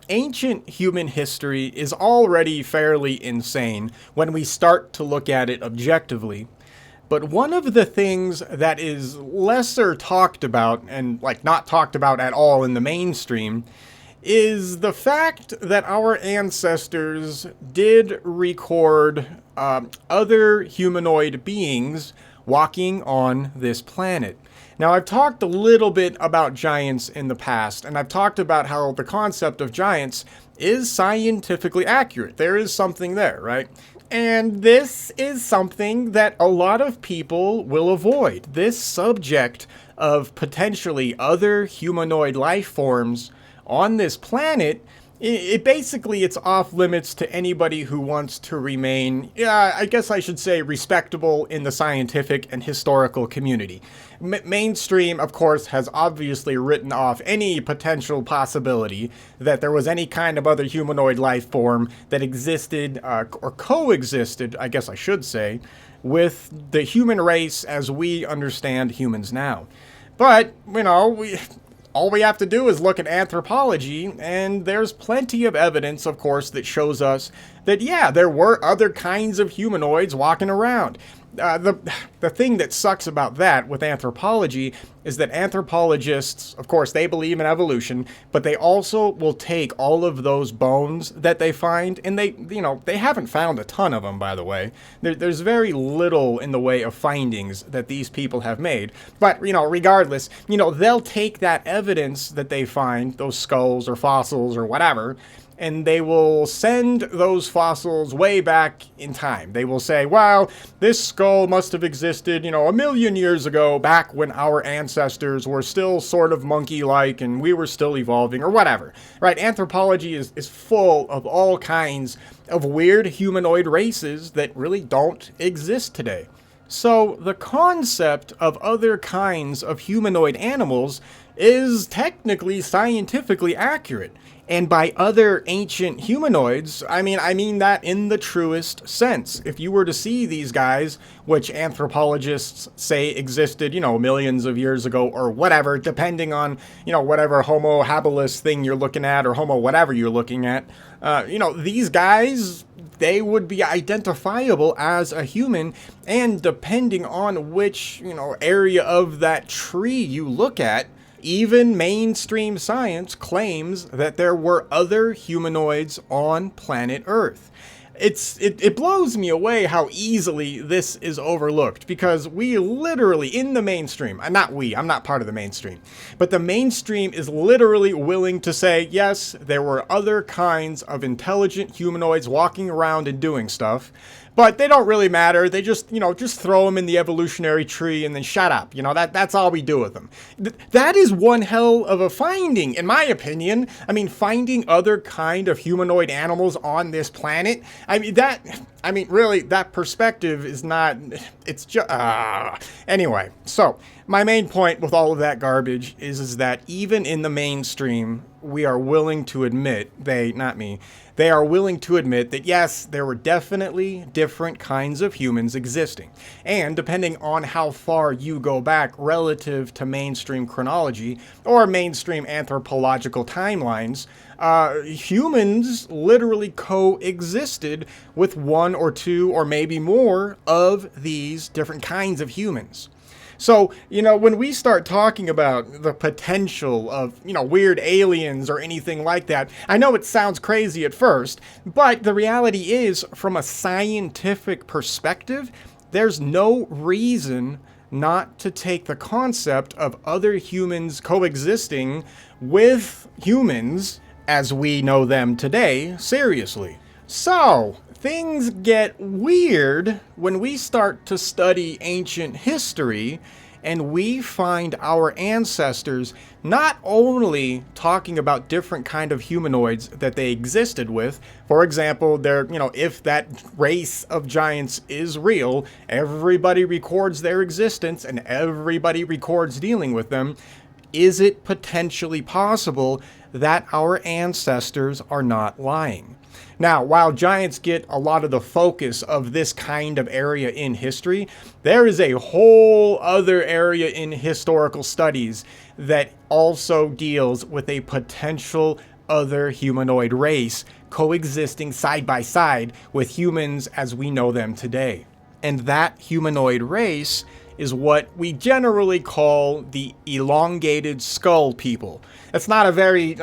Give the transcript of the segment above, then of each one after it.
ancient human history is already fairly insane when we start to look at it objectively. But one of the things that is lesser talked about, and like not talked about at all in the mainstream, is the fact that our ancestors did record other humanoid beings walking on this planet. Now, I've talked a little bit about giants in the past, and I've talked about how the concept of giants is scientifically accurate. There is something there, right? And this is something that a lot of people will avoid. This subject of potentially other humanoid life forms on this planet, it basically, it's off limits to anybody who wants to remain, I guess I should say, respectable in the scientific and historical community. Mainstream, of course, has obviously written off any potential possibility that there was any kind of other humanoid life form that existed, or coexisted, I guess I should say, with the human race as we understand humans now. But, you know, all we have to do is look at anthropology, and there's plenty of evidence, of course, that shows us that, yeah, there were other kinds of humanoids walking around. The thing that sucks about that with anthropology is that anthropologists, of course, they believe in evolution, but they also will take all of those bones that they find, and they haven't found a ton of them, by the way. There's very little in the way of findings that these people have made. But, regardless, they'll take that evidence that they find, those skulls or fossils or whatever, and they will send those fossils way back in time. They will say, well, this skull must have existed, 1,000,000 years ago, back when our ancestors were still sort of monkey-like and we were still evolving, or whatever. Right? Anthropology is full of all kinds of weird humanoid races that really don't exist today. So the concept of other kinds of humanoid animals is technically scientifically accurate. And by other ancient humanoids, I mean that in the truest sense. If you were to see these guys, which anthropologists say existed, millions of years ago or whatever, depending on, whatever Homo habilis thing you're looking at or Homo whatever you're looking at, these guys, they would be identifiable as a human, and depending on which, area of that tree you look at, even mainstream science claims that there were other humanoids on planet Earth. It blows me away how easily this is overlooked, because we literally, in the mainstream, I'm not part of the mainstream, but the mainstream is literally willing to say, yes, there were other kinds of intelligent humanoids walking around and doing stuff, but they don't really matter. They just throw them in the evolutionary tree and then shut up. That's all we do with them. That is one hell of a finding, in my opinion. Finding other kind of humanoid animals on this planet. Really, that perspective is not, it's just, Anyway, so my main point with all of that garbage is that even in the mainstream, we are willing to admit, they are willing to admit that yes, there were definitely different kinds of humans existing. And depending on how far you go back relative to mainstream chronology or mainstream anthropological timelines, humans literally coexisted with one or two or maybe more of these different kinds of humans. So, when we start talking about the potential of, weird aliens or anything like that, I know it sounds crazy at first, but the reality is, from a scientific perspective, there's no reason not to take the concept of other humans coexisting with humans as we know them today seriously. So, things get weird when we start to study ancient history and we find our ancestors not only talking about different kind of humanoids that they existed with. For example, if that race of giants is real, everybody records their existence and everybody records dealing with them. Is it potentially possible that our ancestors are not lying? Now, while giants get a lot of the focus of this kind of area in history, there is a whole other area in historical studies that also deals with a potential other humanoid race coexisting side by side with humans as we know them today. And that humanoid race is what we generally call the elongated skull people. It's not a very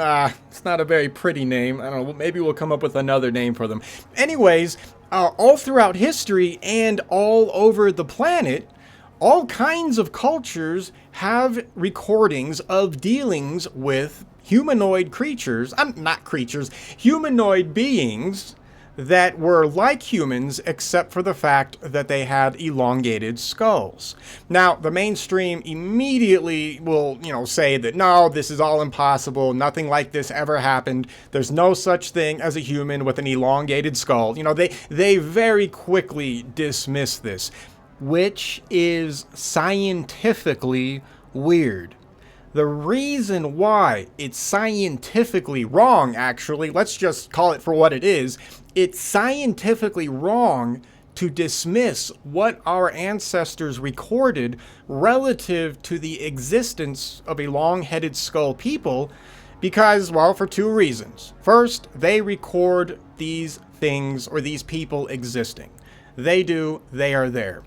pretty name. I don't know, maybe we'll come up with another name for them. Anyways, all throughout history and all over the planet, all kinds of cultures have recordings of dealings with humanoid creatures, humanoid beings that were like humans except for the fact that they had elongated skulls. Now, the mainstream immediately will, say that no, this is all impossible, nothing like this ever happened, there's no such thing as a human with an elongated skull. They very quickly dismiss this, which is scientifically weird. The reason why it's scientifically wrong, actually, let's just call it for what it is, it's scientifically wrong to dismiss what our ancestors recorded relative to the existence of a long-headed skull people because, well, for two reasons. First, they record these things or these people existing. They are there.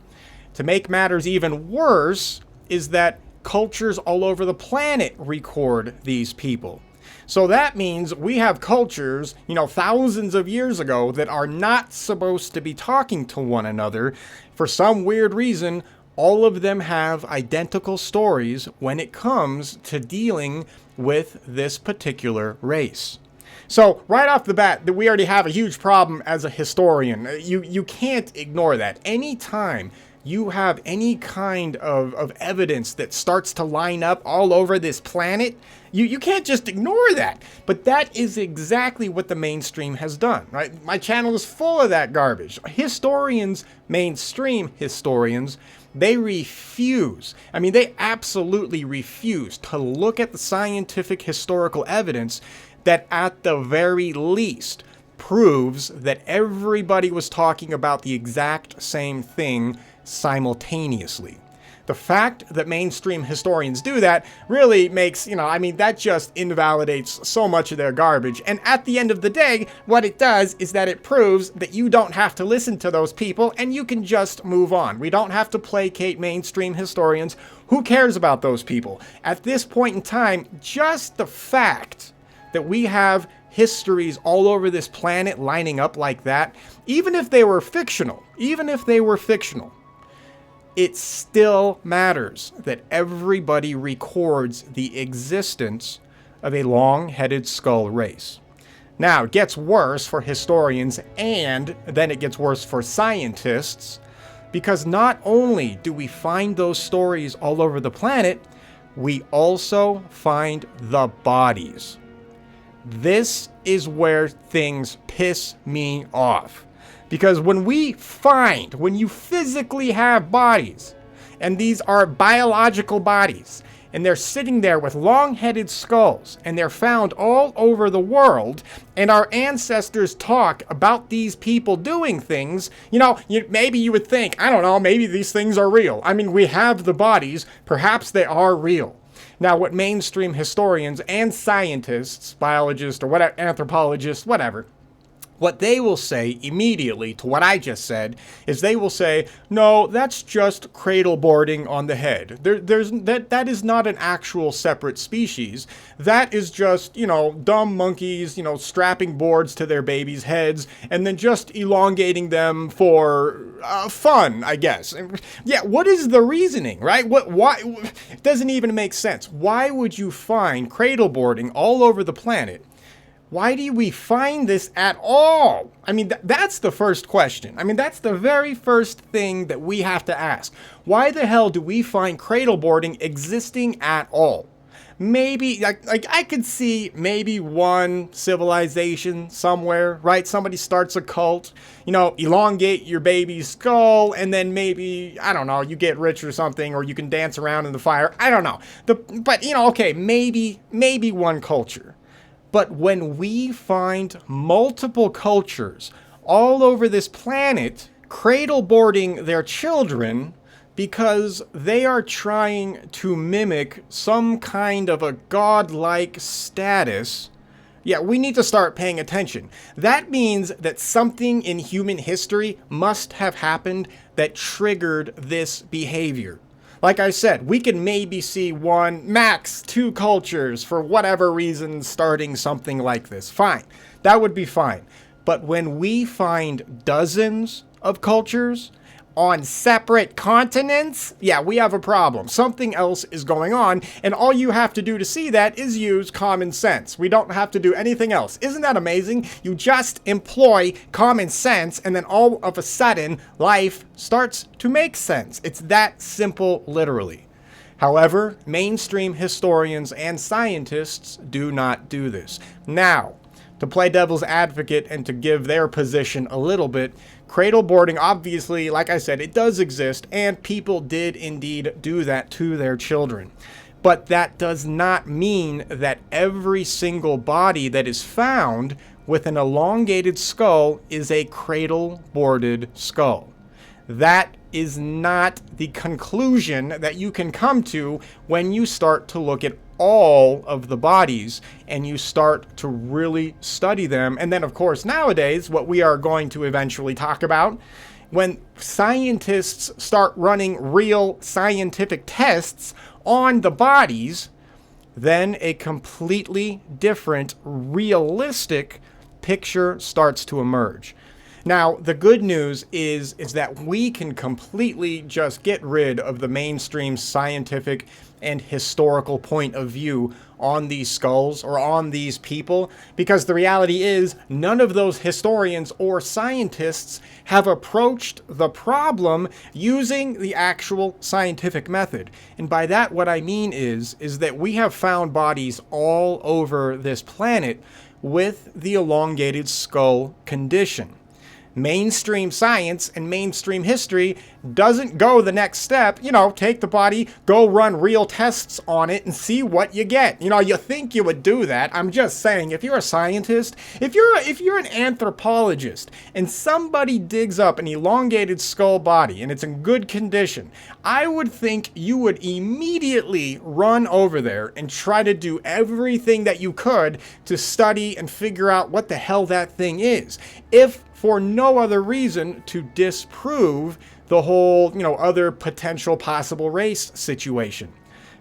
To make matters even worse is that cultures all over the planet record these people. So that means we have cultures, thousands of years ago that are not supposed to be talking to one another. For some weird reason, all of them have identical stories when it comes to dealing with this particular race. So right off the bat, we already have a huge problem as a historian. You can't ignore that. Anytime you have any kind of evidence that starts to line up all over this planet, you can't just ignore that. But that is exactly what the mainstream has done, right? My channel is full of that garbage. Historians, mainstream historians, they absolutely refuse to look at the scientific historical evidence that at the very least proves that everybody was talking about the exact same thing simultaneously. The fact that mainstream historians do that really makes, that just invalidates so much of their garbage. And at the end of the day, what it does is that it proves that you don't have to listen to those people and you can just move on. We don't have to placate mainstream historians. Who cares about those people? At this point in time, just the fact that we have histories all over this planet lining up like that, even if they were fictional, it still matters that everybody records the existence of a long-headed skull race. Now, it gets worse for historians, and then it gets worse for scientists, because not only do we find those stories all over the planet, we also find the bodies. This is where things piss me off. Because when you physically have bodies, and these are biological bodies, and they're sitting there with long-headed skulls, and they're found all over the world, and our ancestors talk about these people doing things, maybe you would think, maybe these things are real. We have the bodies, perhaps they are real. Now, what mainstream historians and scientists, biologists, or whatever, anthropologists, whatever, what they will say immediately to what I just said is they will say, no, that's just cradle boarding on the head. That is not an actual separate species. That is just, dumb monkeys, strapping boards to their babies' heads and then just elongating them for fun, I guess. Yeah, what is the reasoning, right? Why? It doesn't even make sense. Why would you find cradle boarding all over the planet? Why do we find this at all? That's the first question. That's the very first thing that we have to ask. Why the hell do we find cradle boarding existing at all? Maybe, I could see maybe one civilization somewhere, right? Somebody starts a cult, elongate your baby's skull, and then maybe, you get rich or something, or you can dance around in the fire. I don't know. Maybe one culture. But when we find multiple cultures all over this planet cradle boarding their children because they are trying to mimic some kind of a godlike status, Yeah, we need to start paying attention. That means that something in human history must have happened that triggered this behavior. Like I said, we can maybe see one, max two cultures for whatever reason starting something like this. Fine, that would be fine. But when we find dozens of cultures on separate continents, yeah, we have a problem. Something else is going on, and all you have to do to see that is use common sense. We don't have to do anything else. Isn't that amazing? You just employ common sense, and then all of a sudden, life starts to make sense. It's that simple, literally. However, mainstream historians and scientists do not do this. Now, to play devil's advocate and to give their position a little bit, cradle boarding, obviously, like I said, it does exist, and people did indeed do that to their children. But that does not mean that every single body that is found with an elongated skull is a cradle-boarded skull. That is not the conclusion that you can come to when you start to look at all of the bodies and you start to really study them. And then, of course, nowadays, what we are going to eventually talk about, when scientists start running real scientific tests on the bodies, then a completely different, realistic picture starts to emerge. Now, the good news is that we can completely just get rid of the mainstream scientific and historical point of view on these skulls or on these people, because the reality is none of those historians or scientists have approached the problem using the actual scientific method. And by that, what I mean is that we have found bodies all over this planet with the elongated skull condition. Mainstream science and mainstream history doesn't go the next step, take the body, go run real tests on it and see what you get. You think you would do that. I'm just saying, if you're a scientist, if you're an anthropologist and somebody digs up an elongated skull body and it's in good condition, I would think you would immediately run over there and try to do everything that you could to study and figure out what the hell that thing is. If for no other reason to disprove the whole, other potential possible race situation.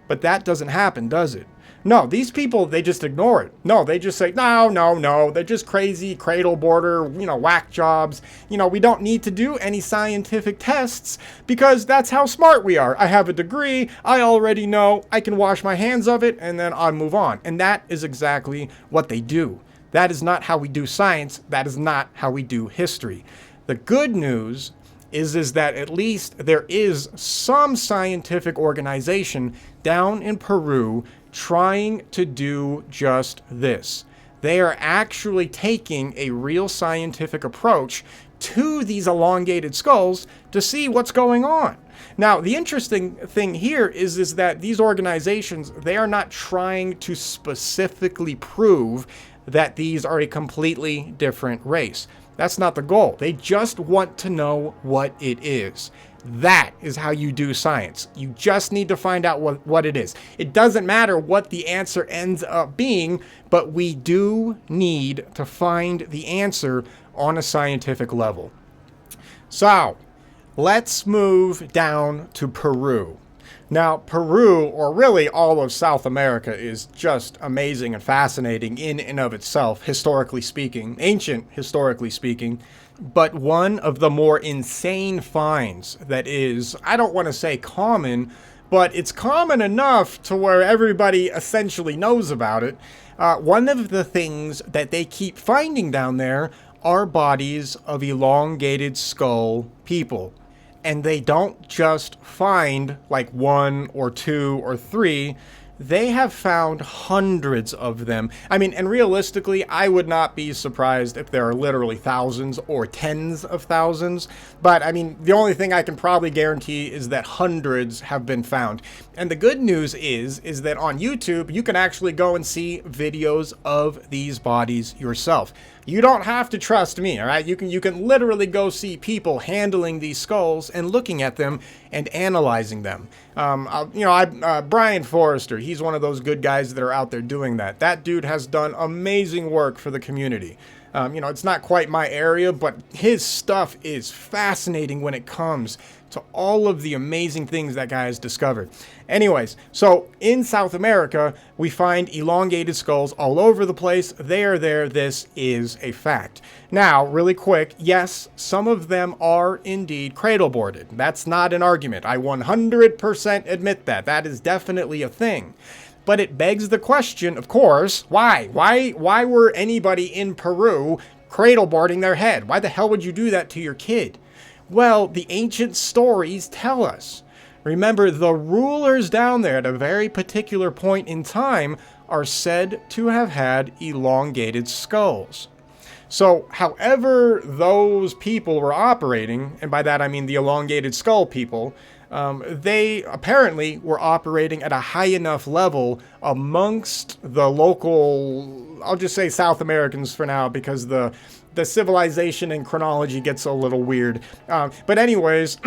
But that doesn't happen, does it? No, these people, they just ignore it. No, they just say, no, they're just crazy cradle boarder, whack jobs. We don't need to do any scientific tests because that's how smart we are. I have a degree, I already know, I can wash my hands of it, and then I move on. And that is exactly what they do. That is not how we do science. That is not how we do history. The good news is that at least there is some scientific organization down in Peru trying to do just this. They are actually taking a real scientific approach to these elongated skulls to see what's going on. Now, the interesting thing here is that these organizations, they are not trying to specifically prove that these are a completely different race. That's not the goal. They just want to know what it is. That is how you do science. You just need to find out what it is. It doesn't matter what the answer ends up being, but we do need to find the answer on a scientific level. So, let's move down to Peru. Now, Peru, or really all of South America, is just amazing and fascinating in and of itself, historically speaking, ancient historically speaking. But one of the more insane finds that is, I don't want to say common, but it's common enough to where everybody essentially knows about it. One of the things that they keep finding down there are bodies of elongated skull people. And they don't just find like one or two or three, they have found hundreds of them. I mean, and realistically, I would not be surprised if there are literally thousands or tens of thousands. But I mean, the only thing I can probably guarantee is that hundreds have been found. And the good news is that on YouTube, you can actually go and see videos of these bodies yourself. You don't have to trust me, all right? You can literally go see people handling these skulls and looking at them and analyzing them. Brian Forrester, he's one of those good guys that are out there doing that. That dude has done amazing work for the community. It's not quite my area, but his stuff is fascinating when it comes to all of the amazing things that guy has discovered. Anyways, so in South America, we find elongated skulls all over the place. They are there. This is a fact. Now, really quick, yes, some of them are indeed cradle-boarded. That's not an argument. I 100% admit that. That is definitely a thing. But it begs the question, of course, why? Why were anybody in Peru cradle-boarding their head? Why the hell would you do that to your kid? Well, the ancient stories tell us. Remember, the rulers down there at a very particular point in time are said to have had elongated skulls. So, however those people were operating, and by that I mean the elongated skull people, they apparently were operating at a high enough level amongst the local, I'll just say South Americans for now, because the civilization and chronology gets a little weird. But anyways,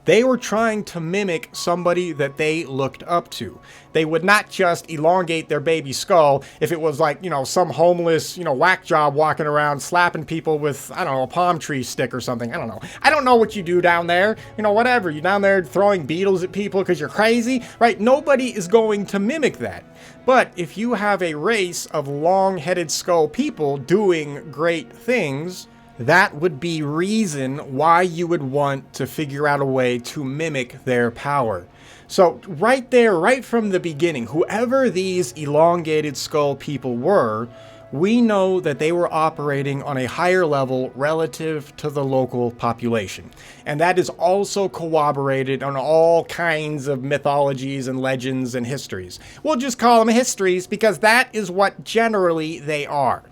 they were trying to mimic somebody that they looked up to. They would not just elongate their baby skull if it was like, some homeless, whack job walking around slapping people with, I don't know, a palm tree stick or something. I don't know. I don't know what you do down there. Whatever. You're down there throwing beetles at people because you're crazy, right? Nobody is going to mimic that. But if you have a race of long-headed skull people doing great things, that would be reason why you would want to figure out a way to mimic their power. So right there, right from the beginning, whoever these elongated skull people were, we know that they were operating on a higher level relative to the local population. And that is also corroborated on all kinds of mythologies and legends and histories. We'll just call them histories because that is what generally they are.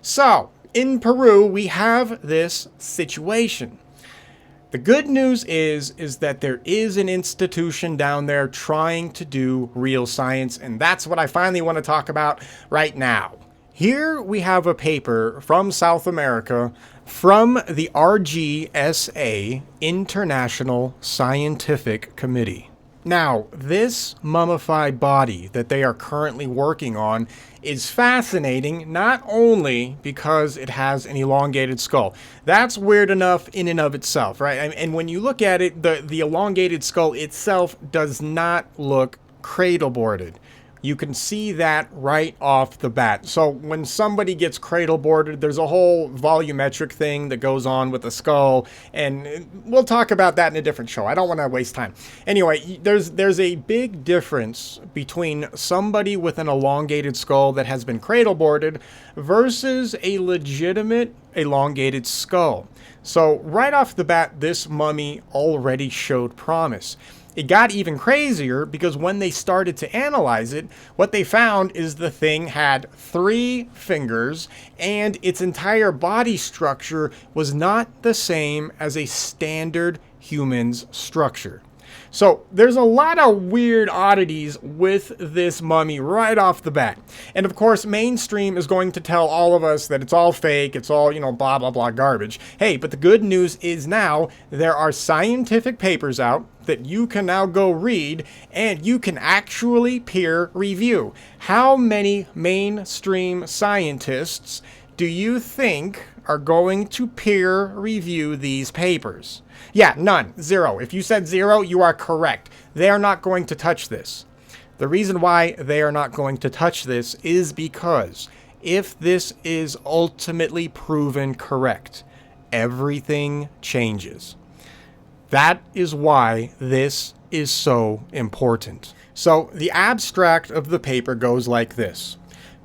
So, in Peru, we have this situation. The good news is that there is an institution down there trying to do real science, and that's what I finally want to talk about right now. Here we have a paper from South America from the RGSA, International Scientific Committee. Now, this mummified body that they are currently working on is fascinating, not only because it has an elongated skull. That's weird enough in and of itself, right? And when you look at it, the elongated skull itself does not look cradle-boarded. You can see that right off the bat. So when somebody gets cradle-boarded, there's a whole volumetric thing that goes on with the skull, and we'll talk about that in a different show. I don't want to waste time. Anyway, there's a big difference between somebody with an elongated skull that has been cradle-boarded versus a legitimate elongated skull. So right off the bat, this mummy already showed promise. It got even crazier because when they started to analyze it, what they found is the thing had 3 fingers and its entire body structure was not the same as a standard human's structure. So there's a lot of weird oddities with this mummy right off the bat. And of course, mainstream is going to tell all of us that it's all fake, it's all, blah, blah, blah garbage. Hey, but the good news is now there are scientific papers out that you can now go read and you can actually peer review. How many mainstream scientists do you think are going to peer review these papers? Yeah, none. 0. If you said 0, you are correct. They are not going to touch this. The reason why they are not going to touch this is because if this is ultimately proven correct, everything changes. That is why this is so important. So the abstract of the paper goes like this.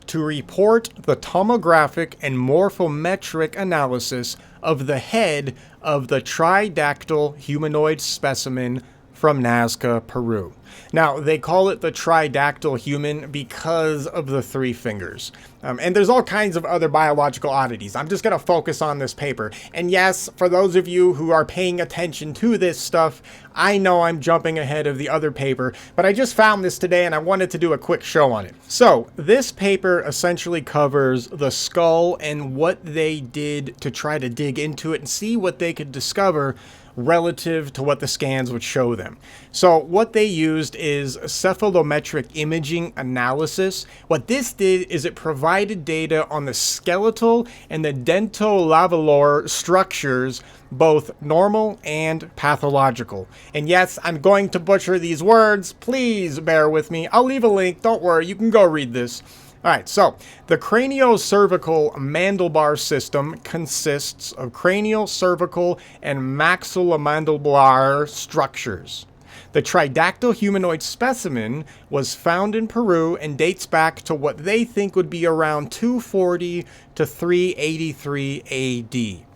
To report the tomographic and morphometric analysis of the head of the Tridactyl Humanoid specimen from NASCA-PERU. Now, they call it the tridactyl human because of the 3 fingers. And there's all kinds of other biological oddities. I'm just going to focus on this paper. And yes, for those of you who are paying attention to this stuff, I know I'm jumping ahead of the other paper, but I just found this today and I wanted to do a quick show on it. So, this paper essentially covers the skull and what they did to try to dig into it and see what they could discover relative to what the scans would show them. So what they used is cephalometric imaging analysis. What this did is it provided data on the skeletal and the dentolavellar structures, both normal and pathological. And yes, I'm going to butcher these words. Please bear with me. I'll leave a link. Don't worry. You can go read this. All right, so the craniocervical mandibular system consists of cranial, cervical, and maxillomandibular structures. The Tridactyl Humanoid specimen was found in Peru and dates back to what they think would be around 240 to 383 AD.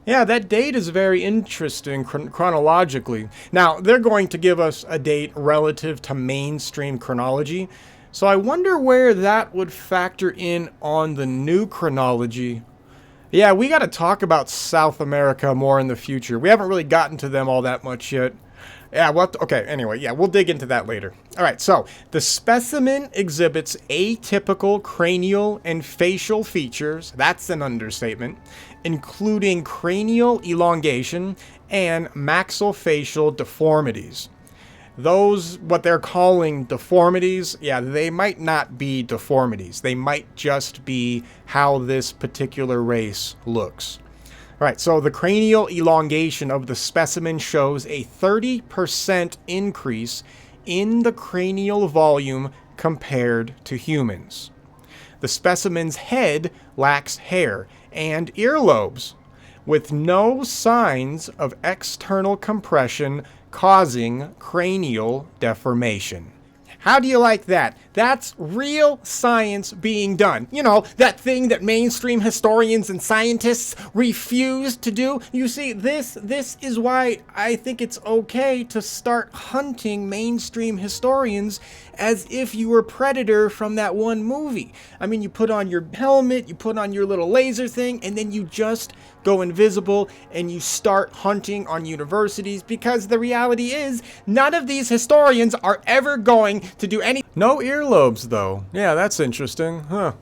Yeah, that date is very interesting chronologically. Now, they're going to give us a date relative to mainstream chronology, so I wonder where that would factor in on the new chronology. Yeah, we got to talk about South America more in the future. We haven't really gotten to them all that much yet. Yeah, okay, anyway, yeah, we'll dig into that later. All right, so the specimen exhibits atypical cranial and facial features, that's an understatement, including cranial elongation and maxillofacial deformities. Those, what they're calling deformities, yeah, they might not be deformities. They might just be how this particular race looks. All right, so the cranial elongation of the specimen shows a 30% increase in the cranial volume compared to humans. The specimen's head lacks hair and earlobes, with no signs of external compression causing cranial deformation. How do you like that? That's real science being done. You know, that thing that mainstream historians and scientists refuse to do. You see, this is why I think it's okay to start hunting mainstream historians as if you were Predator from that one movie. I mean, you put on your helmet, you put on your little laser thing, and then you just go invisible and you start hunting on universities, because the reality is none of these historians are ever going to do any. No earlobes though. Yeah, that's interesting. Huh.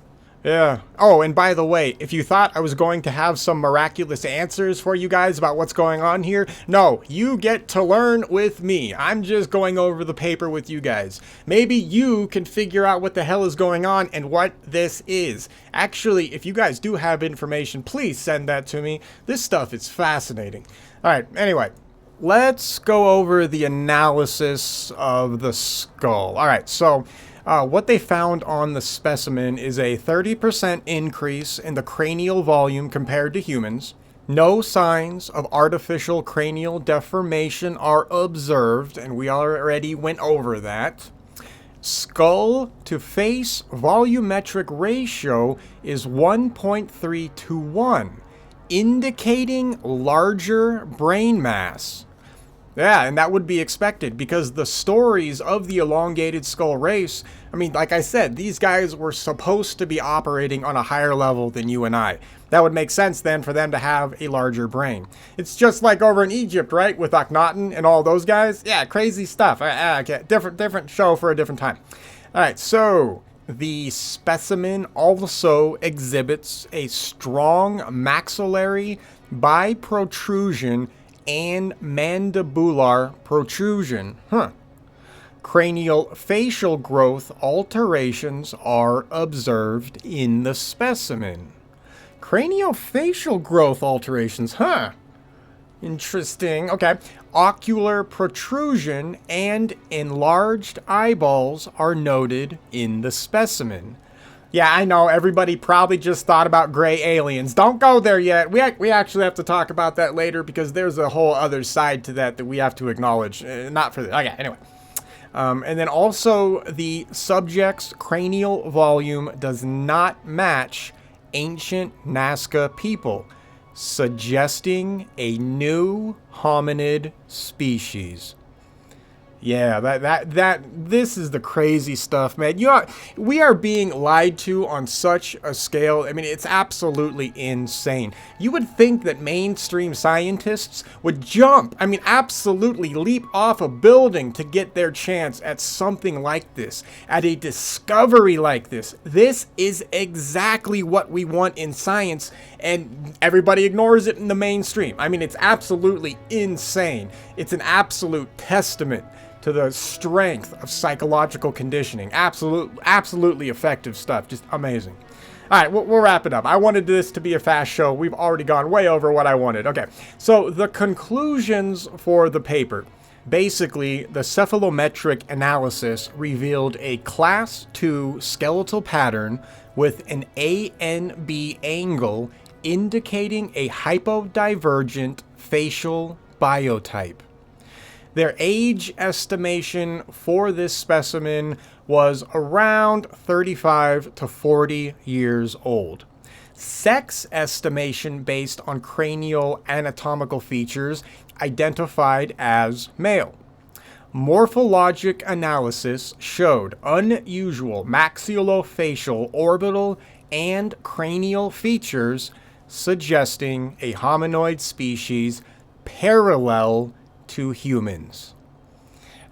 Yeah. Oh, and by the way, if you thought I was going to have some miraculous answers for you guys about what's going on here, no, you get to learn with me. I'm just going over the paper with you guys. Maybe you can figure out what the hell is going on and what this is. Actually, if you guys do have information, please send that to me. This stuff is fascinating. All right, anyway. Let's go over the analysis of the skull. All right, so what they found on the specimen is a 30% increase in the cranial volume compared to humans. No signs of artificial cranial deformation are observed, and we already went over that. Skull to face volumetric ratio is 1.3 to 1, indicating larger brain mass. Yeah, and that would be expected because the stories of the elongated skull race, I mean, like I said, these guys were supposed to be operating on a higher level than you and I. That would make sense then for them to have a larger brain. It's just like over in Egypt, right? With Akhenaten and all those guys. Yeah, crazy stuff. Okay, different show for a different time. All right, so the specimen also exhibits a strong maxillary biprotrusion and mandibular protrusion. Cranial facial growth alterations are observed in the specimen. Cranial facial growth alterations, Interesting. Okay. Ocular protrusion and enlarged eyeballs are noted in the specimen. Yeah, I know, everybody probably just thought about gray aliens. Don't go there yet. We actually have to talk about that later because there's a whole other side to that we have to acknowledge. Not for this. Okay, anyway. And then also the subject's cranial volume does not match ancient Nazca people, suggesting a new hominid species. Yeah, this is the crazy stuff, man. We are being lied to on such a scale. I mean, it's absolutely insane. You would think that mainstream scientists would jump, I mean, absolutely leap off a building to get their chance at something like this, at a discovery like this. This is exactly what we want in science, and everybody ignores it in the mainstream. I mean, it's absolutely insane. It's an absolute testament to the strength of psychological conditioning. Absolutely effective stuff. Just amazing. All right, we'll wrap it up. I wanted this to be a fast show. We've already gone way over what I wanted. Okay, so the conclusions for the paper. Basically, the cephalometric analysis revealed a class 2 skeletal pattern with an ANB angle indicating a hypodivergent facial biotype. Their age estimation for this specimen was around 35 to 40 years old. Sex estimation based on cranial anatomical features identified as male. Morphologic analysis showed unusual maxillofacial, orbital, and cranial features suggesting a hominoid species parallel to humans.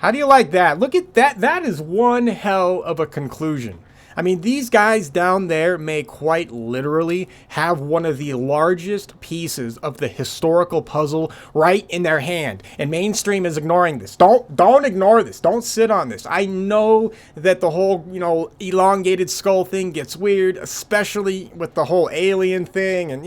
How do you like that? Look at that. That is one hell of a conclusion. I mean, these guys down there may quite literally have one of the largest pieces of the historical puzzle right in their hand. And mainstream is ignoring this. Don't ignore this. Don't sit on this. I know that the whole, elongated skull thing gets weird, especially with the whole alien thing. And,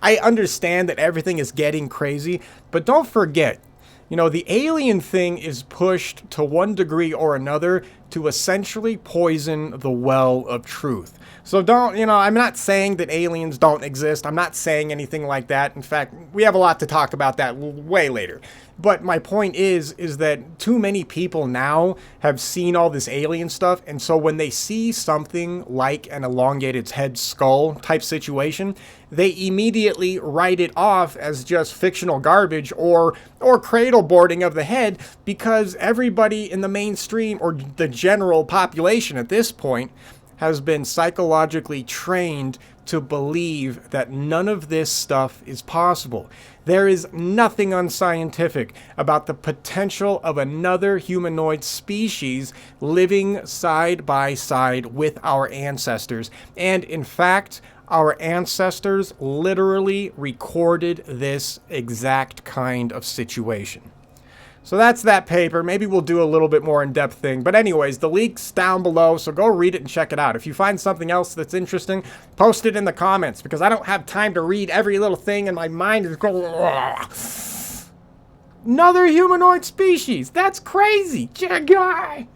I understand that everything is getting crazy, but don't forget, the alien thing is pushed to one degree or another to essentially poison the well of truth. So I'm not saying that aliens don't exist. I'm not saying anything like that. In fact, we have a lot to talk about that way later. But my point is that too many people now have seen all this alien stuff, and so when they see something like an elongated head skull type situation, they immediately write it off as just fictional garbage or cradle boarding of the head, because everybody in the mainstream or the general population at this point has been psychologically trained to believe that none of this stuff is possible. There is nothing unscientific about the potential of another humanoid species living side by side with our ancestors. And in fact, our ancestors literally recorded this exact kind of situation. So that's that paper. Maybe we'll do a little bit more in-depth thing. But anyways, the link's down below, so go read it and check it out. If you find something else that's interesting, post it in the comments, because I don't have time to read every little thing and my mind is going, ugh. Another humanoid species. That's crazy. Guy.